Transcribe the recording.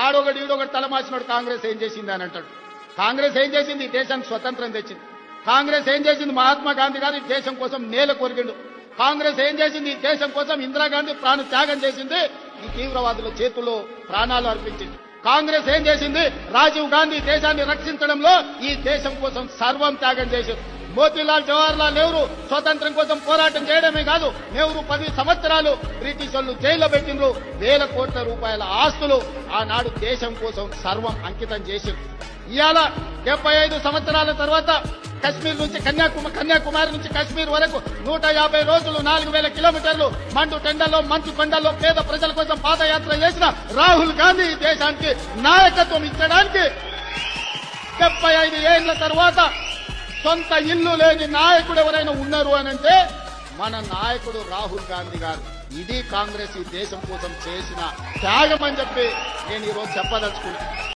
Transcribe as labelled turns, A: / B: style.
A: ఆడొకటి ఈడొకటి తలమాసినోడు కాంగ్రెస్ ఏం చేసింది అని అంటాడు. కాంగ్రెస్ ఏం చేసింది? దేశానికి స్వతంత్రం తెచ్చింది. కాంగ్రెస్ ఏం చేసింది? మహాత్మా గాంధీ గారు ఈ దేశం కోసం నేల కొరిగిండు. కాంగ్రెస్ ఏం చేసింది? ఈ దేశం కోసం ఇందిరాగాంధీ ప్రాణ త్యాగం చేసింది. ఈ తీవ్రవాదుల చేతుల్లో ప్రాణాలు అర్పించింది. కాంగ్రెస్ ఏం చేసింది? రాజీవ్ గాంధీ దేశాన్ని రక్షించడంలో ఈ దేశం కోసం సర్వం త్యాగం చేసింది. మోతీలాల్ జవహర్లాల్ నెహ్రూ స్వతంత్రం కోసం పోరాటం చేయడమే కాదు, నెహ్రూ 10 సంవత్సరాలు బ్రిటిష్ వాళ్ళు జైల్లో పెట్టిండ్రు. వేల కోట్ల రూపాయల ఆస్తులు ఆనాడు దేశం కోసం సర్వం అంకితం చేసిండ్రు. ఇవాళ 75 సంవత్సరాల తర్వాత కశ్మీర్ నుంచి కన్యాకుమారి నుంచి కశ్మీర్ వరకు 150 రోజులు 4000 కిలోమీటర్లు మండు టెండల్లో మంచు కొండల్లో పేద ప్రజల కోసం పాదయాత్ర చేసిన రాహుల్ గాంధీ ఈ దేశానికి నాయకత్వం ఇచ్చడానికి 75 ఏళ్ల తర్వాత సొంత ఇల్లు లేని నాయకుడు ఎవరైనా ఉన్నారు అనంటే మన నాయకుడు రాహుల్ గాంధీ గారు. ఇది కాంగ్రెస్ ఈ దేశం కోసం చేసిన త్యాగం అని చెప్పి నేను ఈరోజు చెప్పదలుచుకున్నాను.